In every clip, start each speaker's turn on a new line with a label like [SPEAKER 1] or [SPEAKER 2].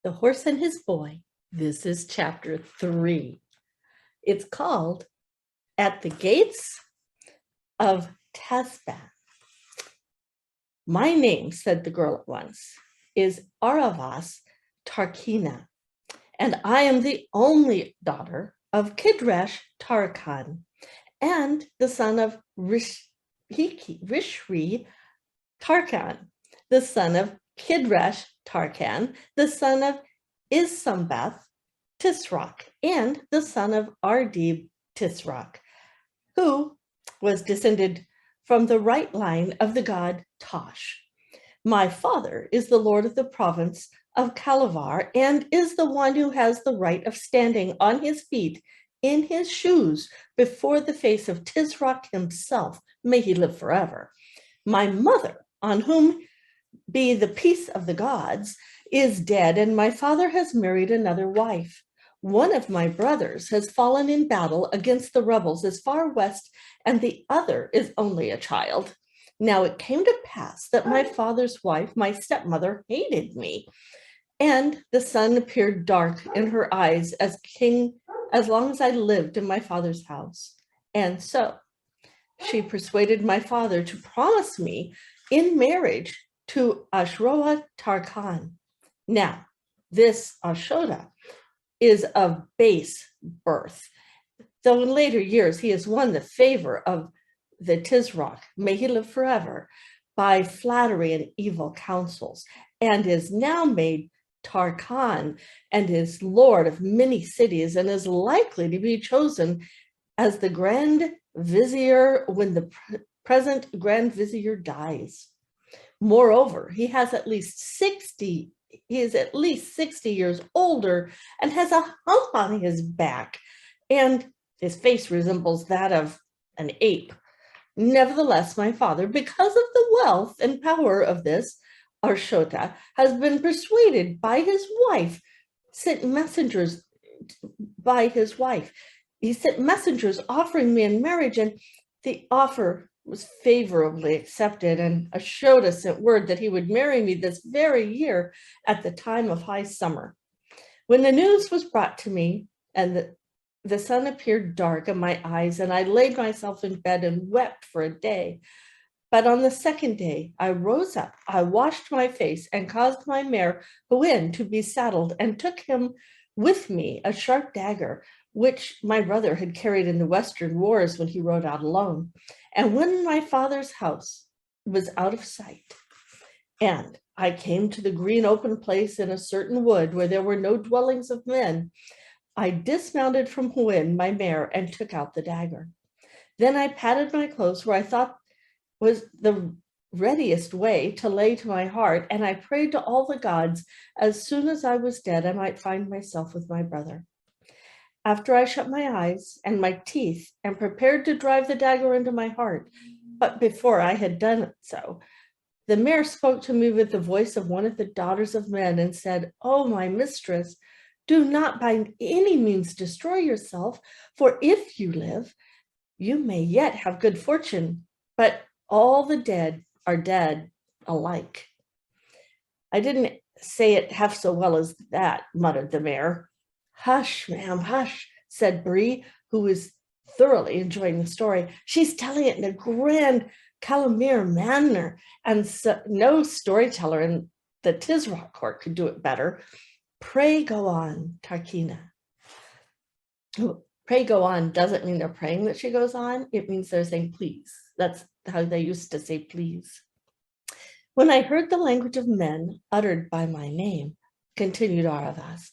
[SPEAKER 1] The Horse and His Boy. This is chapter 3. It's called At the Gates of Tazban. My name, said the girl at once, is Aravas Tarkina, and I am the only daughter of Kidrash Tarkan and the son of Rishri Tarkan, the son of Kidrash Tarkan, the son of Isambeth Tisroch, and the son of Ardib Tisroch, who was descended from the right line of the god Tosh. My father is the lord of the province of Calavar and is the one who has the right of standing on his feet in his shoes before the face of Tisroch himself. May he live forever. My mother, on whom be the peace of the gods, is dead, and my father has married another wife. One of my brothers has fallen in battle against the rebels as far west, and the other is only a child. Now it came to pass that my father's wife, my stepmother, hated me, and the sun appeared dark in her eyes as long as I lived in my father's house. And so she persuaded my father to promise me in marriage to Ashroa Tarkan. Now, this Ashoda is of base birth, though in later years he has won the favor of the Tisroch, may he live forever, by flattery and evil counsels, and is now made Tarkan and is lord of many cities, and is likely to be chosen as the Grand Vizier when the present Grand Vizier dies. Moreover, he is at least 60 years older and has a hump on his back, and his face resembles that of an ape. Nevertheless, my father, because of the wealth and power of this Arshota, has been persuaded by his wife, sent messengers He sent messengers offering me in marriage, and the offer was favorably accepted, and Ashoda sent word that he would marry me this very year at the time of high summer. When the news was brought to me, and the sun appeared dark in my eyes, and I laid myself in bed and wept for a day. But on the second day, I rose up, I washed my face, and caused my mare Huin to be saddled, and took him with me a sharp dagger, which my brother had carried in the Western wars when he rode out alone. And when my father's house was out of sight, and I came to the green open place in a certain wood where there were no dwellings of men, I dismounted from Huin, my mare, and took out the dagger. Then I patted my clothes where I thought was the readiest way to lay to my heart, and I prayed to all the gods as soon as I was dead I might find myself with my brother. After I shut my eyes and my teeth and prepared to drive the dagger into my heart, but before I had done so, the mare spoke to me with the voice of one of the daughters of men and said, "Oh, my mistress, do not by any means destroy yourself, for if you live, you may yet have good fortune, but all the dead are dead alike." I didn't say it half so well as that, muttered the mare. "Hush, ma'am, hush," said Bree, who was thoroughly enjoying the story. "She's telling it in a grand Calamere manner, and so, no storyteller in the Tisroch court could do it better. Pray go on, Tarkina." Pray go on doesn't mean they're praying that she goes on. It means they're saying please. That's how they used to say please. "When I heard the language of men uttered by my name," continued Aravas,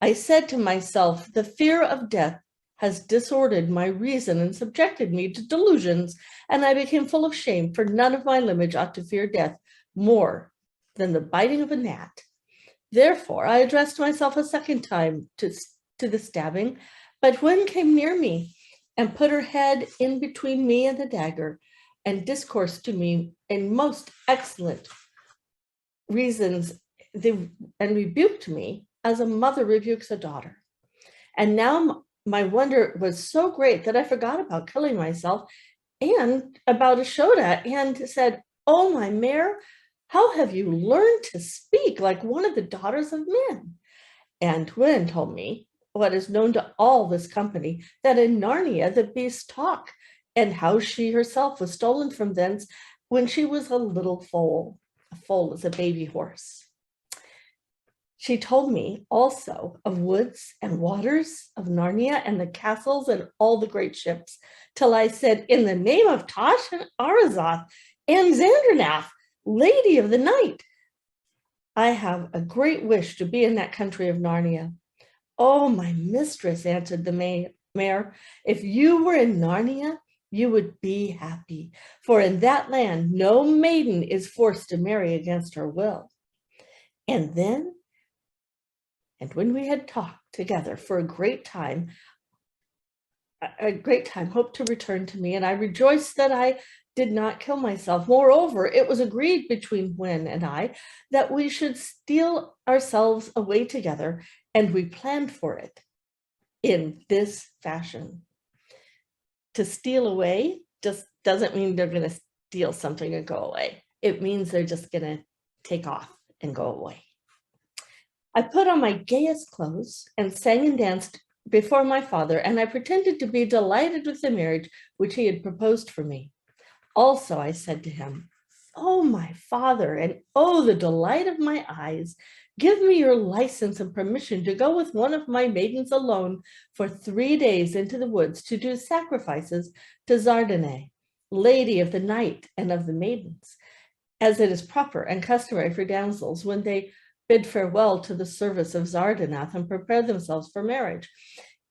[SPEAKER 1] "I said to myself, the fear of death has disordered my reason and subjected me to delusions, and I became full of shame, for none of my lineage ought to fear death more than the biting of a gnat. Therefore, I addressed myself a second time to the stabbing, but Huin came near me and put her head in between me and the dagger, and discoursed to me in most excellent reasons, and rebuked me as a mother rebukes a daughter. And now my wonder was so great that I forgot about killing myself and about Ashoda, and said, 'Oh, my mare, how have you learned to speak like one of the daughters of men?' And Gwyn told me what is known to all this company, that in Narnia the beasts talk, and how she herself was stolen from thence when she was a little foal. A foal is a baby horse. She told me also of woods and waters of Narnia and the castles and all the great ships, till I said, in the name of Tosh and Arazoth and Xandernath, Lady of the Night, I have a great wish to be in that country of Narnia. Oh, my mistress, answered the mayor, if you were in Narnia, you would be happy, for in that land no maiden is forced to marry against her will. And when we had talked together for a great time, hoped to return to me, and I rejoiced that I did not kill myself. Moreover, it was agreed between Gwyn and I that we should steal ourselves away together, and we planned for it in this fashion. To steal away just doesn't mean they're going to steal something and go away. It means they're just going to take off and go away. I put on my gayest clothes and sang and danced before my father, and I pretended to be delighted with the marriage which he had proposed for me. Also, I said to him, oh, my father, and oh, the delight of my eyes, give me your license and permission to go with one of my maidens alone for 3 days into the woods to do sacrifices to Zardanay, Lady of the Night and of the maidens, as it is proper and customary for damsels when they bid farewell to the service of Zardanath and prepare themselves for marriage.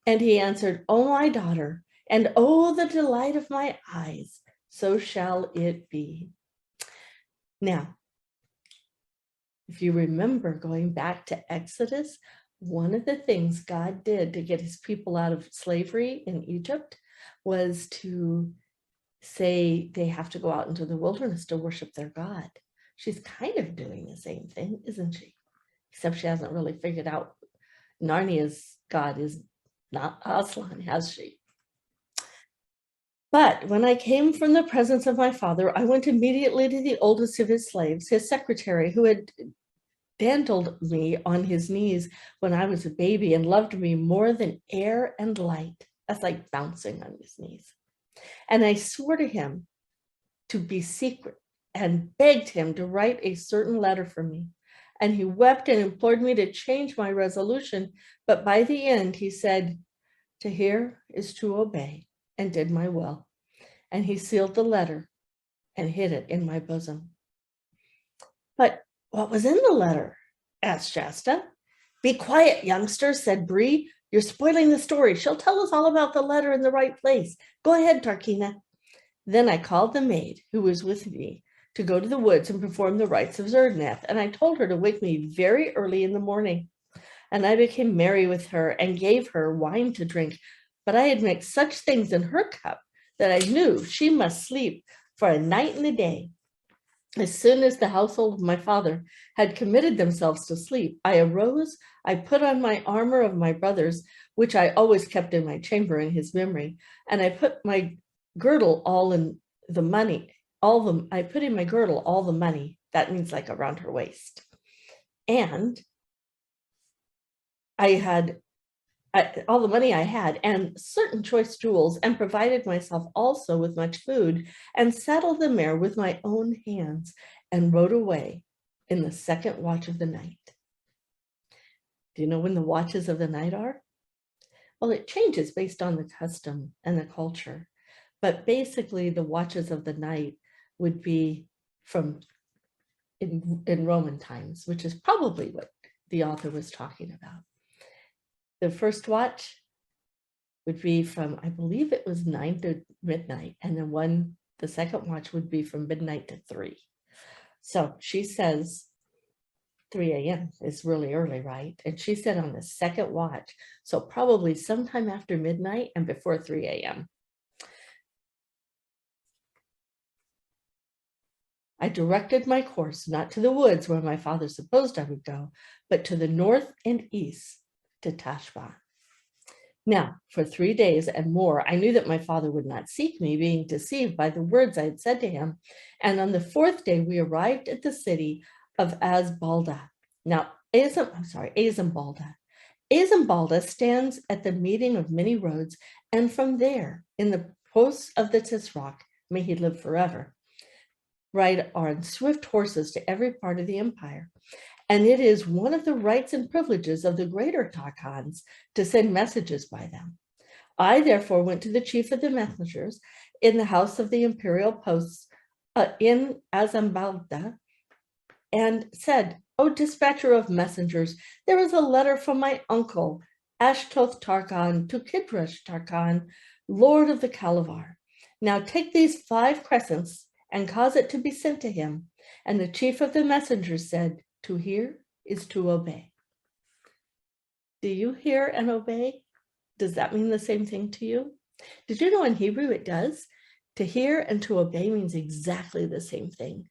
[SPEAKER 1] And he answered, oh, my daughter, and oh, the delight of my eyes, so shall it be. Now, if you remember going back to Exodus, one of the things God did to get his people out of slavery in Egypt was to say they have to go out into the wilderness to worship their God. She's kind of doing the same thing, isn't she? Except she hasn't really figured out Narnia's God is not Aslan, has she? But when I came from the presence of my father, I went immediately to the oldest of his slaves, his secretary, who had dandled me on his knees when I was a baby and loved me more than air and light. That's like bouncing on his knees. And I swore to him to be secret and begged him to write a certain letter for me. And he wept and implored me to change my resolution. But by the end, he said, to hear is to obey, and did my will. And he sealed the letter and hid it in my bosom. But what was in the letter? Asked Shasta. Be quiet, youngster, said Bree. You're spoiling the story. She'll tell us all about the letter in the right place. Go ahead, Tarkina. Then I called the maid who was with me to go to the woods and perform the rites of Zerdnath, and I told her to wake me very early in the morning. And I became merry with her and gave her wine to drink, but I had mixed such things in her cup that I knew she must sleep for a night and a day. As soon as the household of my father had committed themselves to sleep, I arose, I put on my armor of my brother's, which I always kept in my chamber in his memory, and I put my girdle all in the money, I put in my girdle all the money, that means like around her waist. And I had all the money I had and certain choice jewels, and provided myself also with much food, and saddled the mare with my own hands and rode away in the second watch of the night. Do you know when the watches of the night are? Well, it changes based on the custom and the culture, but basically the watches of the night would be from in Roman times, which is probably what the author was talking about. The first watch would be from, I believe it was 9 to midnight, and the second watch would be from midnight to 3. So she says 3 a.m. is really early, right? And she said on the second watch, so probably sometime after midnight and before 3 a.m. I directed my course not to the woods where my father supposed I would go, but to the north and east to Tashbaan. Now, for 3 days and more, I knew that my father would not seek me, being deceived by the words I had said to him. And on the 4th day, we arrived at the city of Azbalda. Now, Azambalda. Azimbalda stands at the meeting of many roads, and from there, in the posts of the Tisroc, may he live forever, ride on swift horses to every part of the empire. And it is one of the rights and privileges of the greater Tarkans to send messages by them. I therefore went to the chief of the messengers in the house of the imperial posts in Azimbalda and said, "O dispatcher of messengers, there is a letter from my uncle, Ashtoth Tarkan, to Kidrash Tarkan, lord of the Calavar. Now take these 5 crescents and cause it to be sent to him." And the chief of the messengers said, "To hear is to obey." Do you hear and obey? Does that mean the same thing to you? Did you know in Hebrew it does? To hear and to obey means exactly the same thing,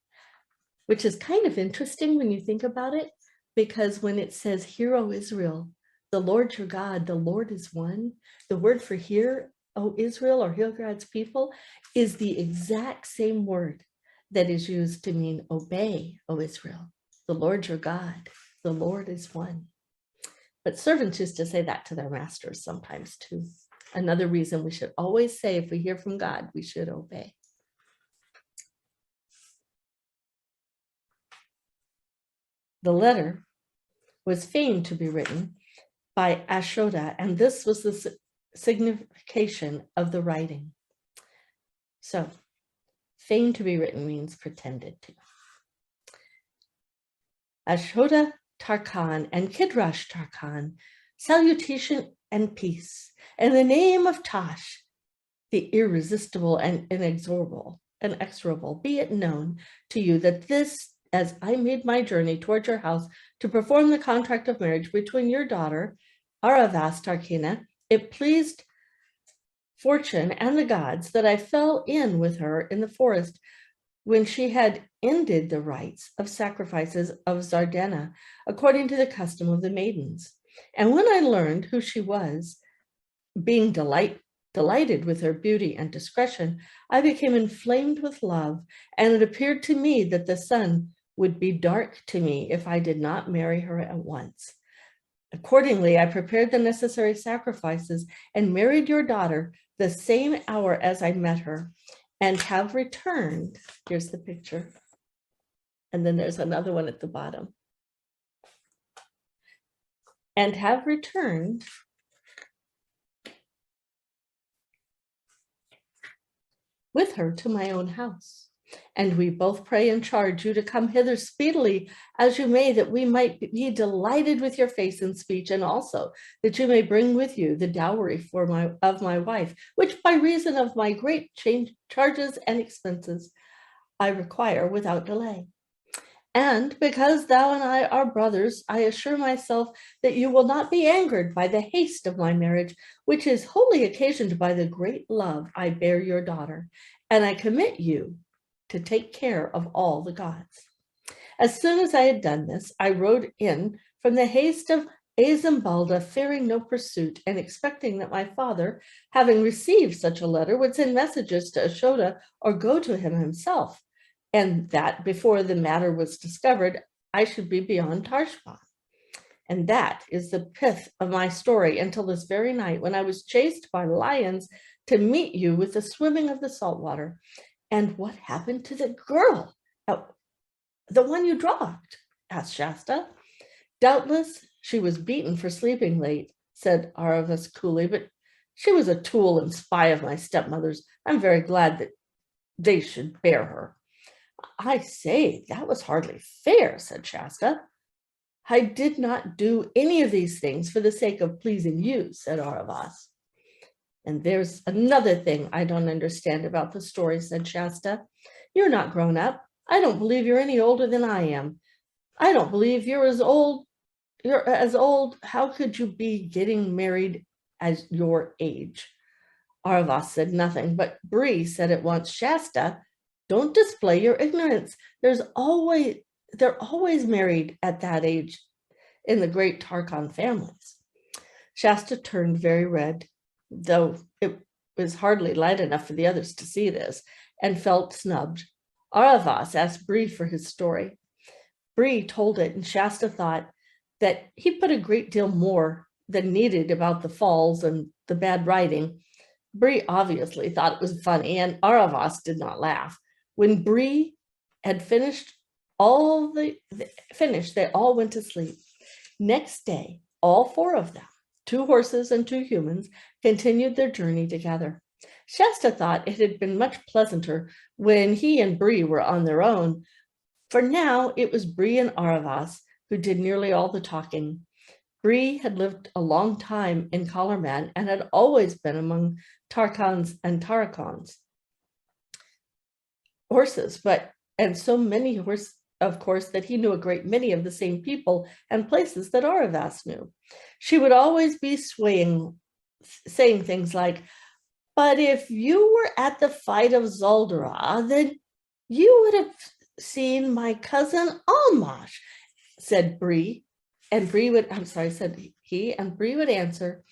[SPEAKER 1] which is kind of interesting when you think about it, because when it says, "Hear, O Israel, the Lord your God, the Lord is one," the word for "hear, O Israel," or "hear God's people," is the exact same word that is used to mean "obey, O Israel, the Lord your God, the Lord is one." But servants used to say that to their masters sometimes too. Another reason we should always say, if we hear from God, we should obey. The letter was feigned to be written by Ashoda, and this was the signification of the writing. So, feigned to be written means pretended to. Ashoda Tarkan and Kidrash Tarkan, salutation and peace. In the name of Tash, the irresistible and inexorable, be it known to you that this, as I made my journey toward your house to perform the contract of marriage between your daughter, Aravas Tarkina, it pleased fortune and the gods that I fell in with her in the forest when she had ended the rites of sacrifices of Zardana, according to the custom of the maidens. And when I learned who she was, being delighted with her beauty and discretion, I became inflamed with love, and it appeared to me that the sun would be dark to me if I did not marry her at once. Accordingly, I prepared the necessary sacrifices and married your daughter the same hour as I met her, and have returned. Here's the picture. And then there's another one at the bottom. And have returned with her to my own house. And we both pray and charge you to come hither speedily as you may, that we might be delighted with your face and speech, and also that you may bring with you the dowry of my wife, which by reason of my great charges and expenses I require without delay. And because thou and I are brothers, I assure myself that you will not be angered by the haste of my marriage, which is wholly occasioned by the great love I bear your daughter, and I commit you to take care of all the gods. As soon as I had done this, I rode in from the haste of Azimbalda, fearing no pursuit, and expecting that my father, having received such a letter, would send messages to Ashoda or go to him himself, and that before the matter was discovered, I should be beyond Tarshban. And that is the pith of my story until this very night, when I was chased by lions to meet you with the swimming of the salt water. And what happened to the girl? The one you dropped? Asked Shasta. Doubtless she was beaten for sleeping late, said Aravas coolly, but she was a tool and spy of my stepmother's. I'm very glad that they should bear her. I say, that was hardly fair, said Shasta. I did not do any of these things for the sake of pleasing you, said Aravas. And there's another thing I don't understand about the story, said Shasta. You're not grown up. I don't believe you're any older than I am. I don't believe you're as old. You're as old. How could you be getting married as your age? Aravas said nothing, but Bree said at once, Shasta, don't display your ignorance. They're always married at that age in the great Tarkan families. Shasta turned very red, though it was hardly light enough for the others to see this, and felt snubbed. Aravas asked Bree for his story. Bree told it, and Shasta thought that he put a great deal more than needed about the falls and the bad riding, Bree obviously thought it was funny, and Aravas did not laugh. When Bree had finished, they all went to sleep. Next day, all four of them, 2 horses and 2 humans, continued their journey together. Shasta thought it had been much pleasanter when he and Bree were on their own, for now it was Bree and Aravas who did nearly all the talking. Bree had lived a long time in Colorman and had always been among Tarkans and Tarakans horses, and so many horses, of course, that he knew a great many of the same people and places that Aravas knew. She would always be saying things like, "But if you were at the fight of Zoldara, then you would have seen my cousin Almash," said Bree. And Bree would, said he, and Bree would answer,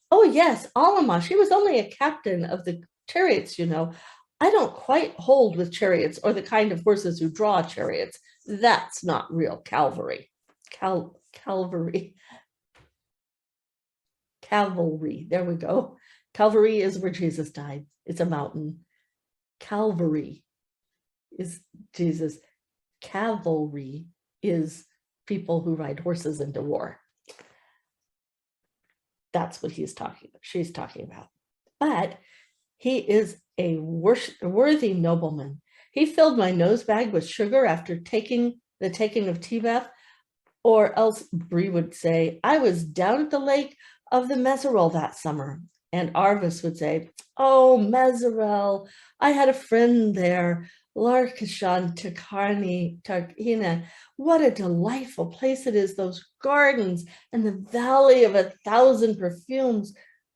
[SPEAKER 1] "Oh yes, Almash, he was only a captain of the chariots, you know. I don't quite hold with chariots or the kind of horses who draw chariots. That's not real cavalry." Cavalry. There we go. Calvary is where Jesus died. It's a mountain. Calvary is Jesus. Cavalry is people who ride horses into war. That's what she's talking about. But he is a worthy nobleman. He filled my nose bag with sugar after the taking of Tebeth, or else Bree would say, "I was down at the lake of the Meserol that summer." And Arvis would say, "Oh, Meserol, I had a friend there, Larkashan Tarkina. What a delightful place it is, those gardens and the valley of 1,000 perfumes."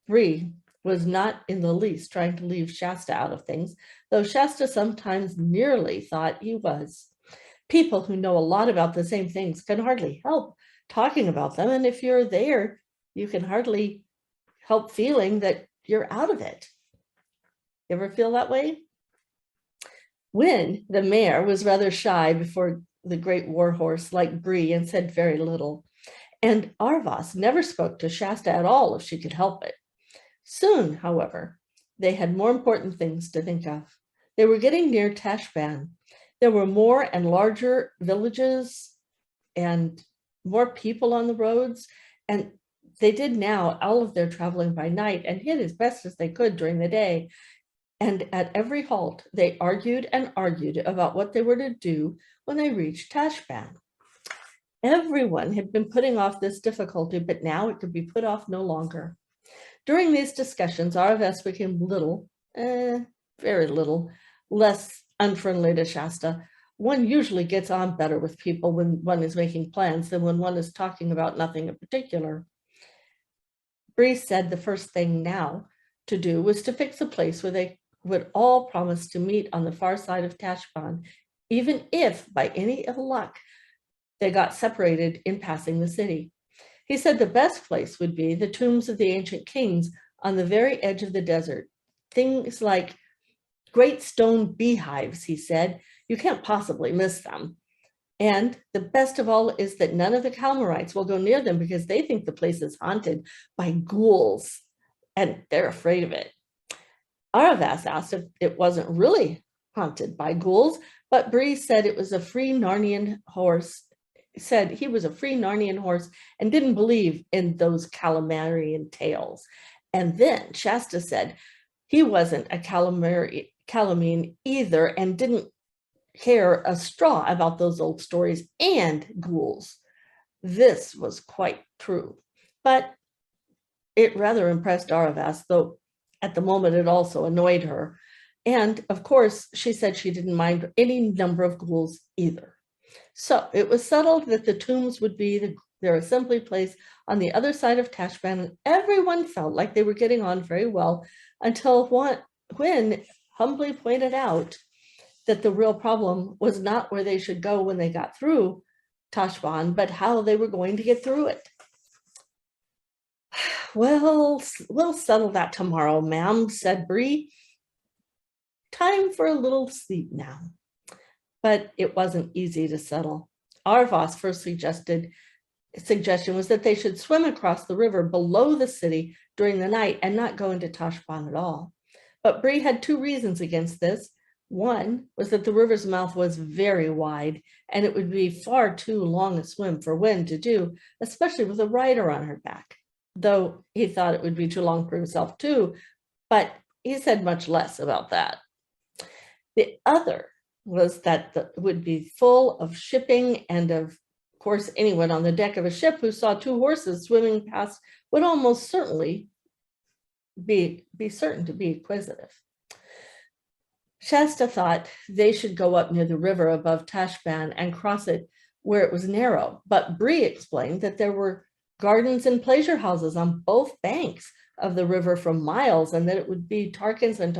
[SPEAKER 1] Bree was not in the least trying to leave Shasta out of things, though Shasta sometimes nearly thought he was. People who know a lot about the same things can hardly help talking about them, and if you're there, you can hardly help feeling that you're out of it. You ever feel that way? Wynne, the mare, was rather shy before the great war horse like Bree and said very little, and Arvas never spoke to Shasta at all if she could help it. Soon, however, they had more important things to think of. They were getting near Tashban. There were more and larger villages and more people on the roads, and they did now all of their traveling by night and hid as best as they could during the day. And at every halt, they argued and argued about what they were to do when they reached Tashban. Everyone had been putting off this difficulty, but now it could be put off no longer. During these discussions, Arves became very little, less unfriendly to Shasta. One usually gets on better with people when one is making plans than when one is talking about nothing in particular. Bree said the first thing now to do was to fix a place where they would all promise to meet on the far side of Tashban, even if, by any ill luck, they got separated in passing the city. He said the best place would be the tombs of the ancient kings on the very edge of the desert. Things like great stone beehives, he said. You can't possibly miss them. And the best of all is that none of the Kalmarites will go near them because they think the place is haunted by ghouls, and they're afraid of it. Aravas asked if it wasn't really haunted by ghouls, but Bree said it was a free Narnian horse, said he was a free Narnian horse and didn't believe in those Calamarian tales. And then Shasta said he wasn't a Calamine either and didn't care a straw about those old stories and ghouls. This was quite true, but it rather impressed Aravas, though at the moment it also annoyed her. And of course, she said she didn't mind any number of ghouls either. So it was settled that the tombs would be their assembly place on the other side of Tashban, and everyone felt like they were getting on very well until Wynne humbly pointed out that the real problem was not where they should go when they got through Tashban, but how they were going to get through it. "Well, we'll settle that tomorrow, ma'am," said Bree. "Time for a little sleep now." But it wasn't easy to settle. Arvas first suggested suggestion was that they should swim across the river below the city during the night and not go into Tashbaan at all. But Bree had two reasons against this. One was that the river's mouth was very wide and it would be far too long a swim for Wynne to do, especially with a rider on her back, though he thought it would be too long for himself too, but he said much less about that. The other was that it would be full of shipping, and of course, anyone on the deck of a ship who saw two horses swimming past would almost certainly be certain to be inquisitive. Shasta thought they should go up near the river above Tashbaan and cross it where it was narrow, but Bree explained that there were gardens and pleasure houses on both banks of the river for miles, and that it would be Tarkans and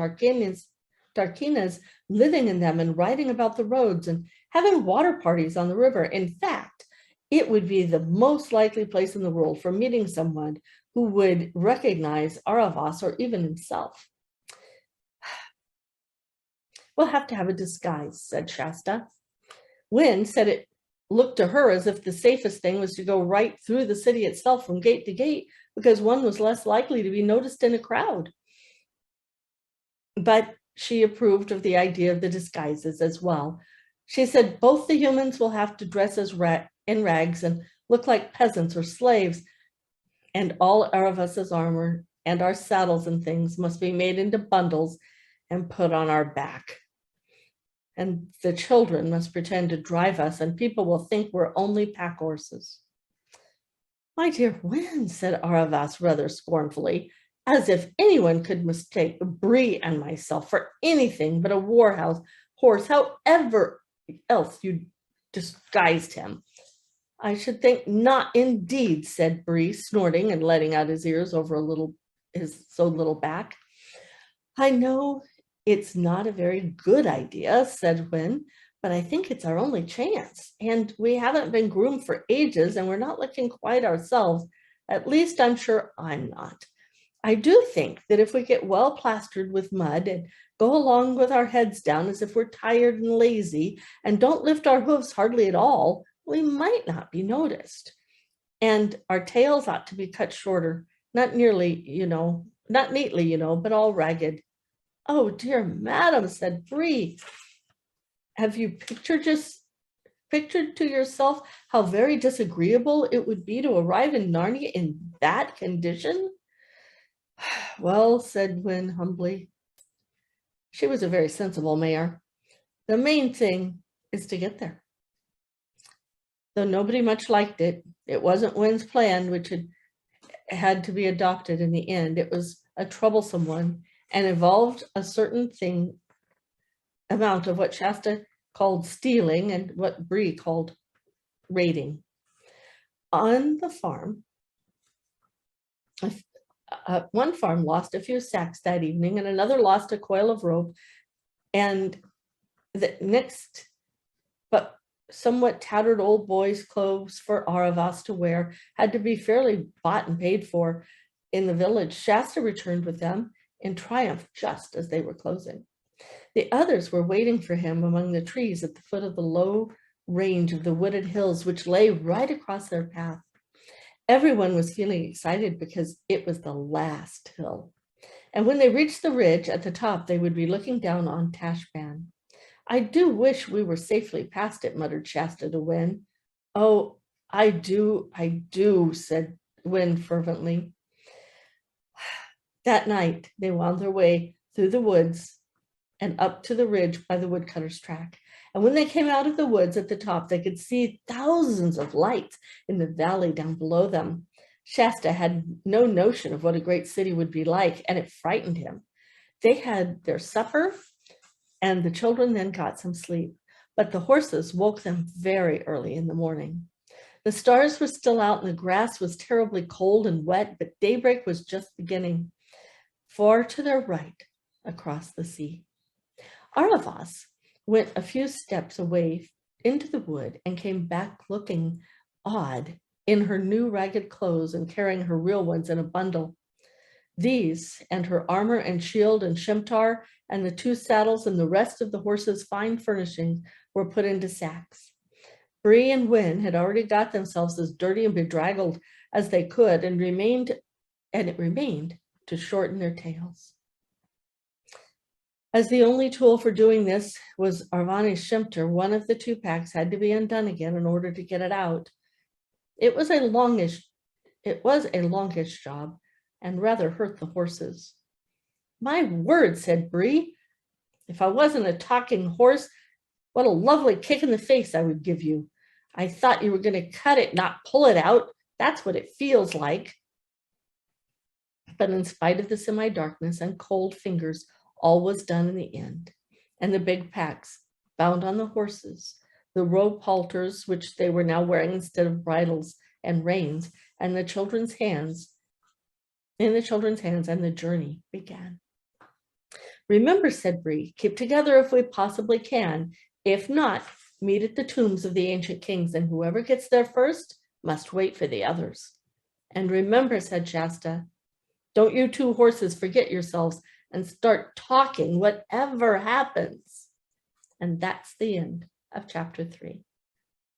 [SPEAKER 1] Tarkinas living in them and riding about the roads and having water parties on the river. In fact, it would be the most likely place in the world for meeting someone who would recognize Aravas or even himself. We'll have to have a disguise, said Shasta. Wynne said it looked to her as if the safest thing was to go right through the city itself from gate to gate, because one was less likely to be noticed in a crowd. But she approved of the idea of the disguises as well. She said both the humans will have to dress as in rags and look like peasants or slaves, and all Aravas's armor and our saddles and things must be made into bundles and put on our back. And the children must pretend to drive us, and people will think we're only pack horses. My dear Wynne, said Aravas rather scornfully, as if anyone could mistake Bree and myself for anything but a war horse, however else you disguised him. I should think not indeed, said Bree, snorting and letting out his ears over his so little back. I know it's not a very good idea, said Wynne, but I think it's our only chance. And we haven't been groomed for ages, and we're not looking quite ourselves. At least I'm sure I'm not. I do think that if we get well plastered with mud and go along with our heads down as if we're tired and lazy and don't lift our hooves hardly at all, we might not be noticed. And our tails ought to be cut shorter, not neatly, but all ragged. Oh, dear madam, said Bree, have you pictured to yourself how very disagreeable it would be to arrive in Narnia in that condition? Well, said Wynne humbly. She was a very sensible mayor. The main thing is to get there. Though nobody much liked it, it wasn't Wynne's plan which had to be adopted in the end. It was a troublesome one and involved a certain amount of what Shasta called stealing and what Bree called raiding. On the farm, one farm lost a few sacks that evening, and another lost a coil of rope, and the next, but somewhat tattered old boy's clothes for Aravas to wear had to be fairly bought and paid for in the village. Shasta returned with them in triumph just as they were closing. The others were waiting for him among the trees at the foot of the low range of the wooded hills which lay right across their path. Everyone was feeling excited because it was the last hill. And when they reached the ridge at the top, they would be looking down on Tashbaan. I do wish we were safely past it, muttered Shasta to Wynne. Oh, I do, said Wynne fervently. That night, they wound their way through the woods and up to the ridge by the woodcutter's track. And when they came out of the woods at the top, they could see thousands of lights in the valley down below them. Shasta had no notion of what a great city would be like, and it frightened him. They had their supper, and the children then got some sleep, but the horses woke them very early in the morning. The stars were still out and the grass was terribly cold and wet, but daybreak was just beginning. Far to their right, across the sea, Aravas went a few steps away into the wood and came back looking odd in her new ragged clothes and carrying her real ones in a bundle. These and her armor and shield and shimtar and the two saddles and the rest of the horse's fine furnishings were put into sacks. Bree and Win had already got themselves as dirty and bedraggled as they could, and it remained to shorten their tails. As the only tool for doing this was Arvani's shimter, one of the two packs had to be undone again in order to get it out. It was a longish job and rather hurt the horses. My word, said Bree, if I wasn't a talking horse, what a lovely kick in the face I would give you. I thought you were going to cut it, not pull it out. That's what it feels like. But in spite of the semi-darkness and cold fingers, all was done in the end. And the big packs, bound on the horses, the rope halters, which they were now wearing instead of bridles and reins, and in the children's hands, and the journey began. Remember, said Bree, keep together if we possibly can. If not, meet at the tombs of the ancient kings, and whoever gets there first must wait for the others. And remember, said Shasta, don't you two horses forget yourselves and start talking whatever happens. And that's the end of chapter 3.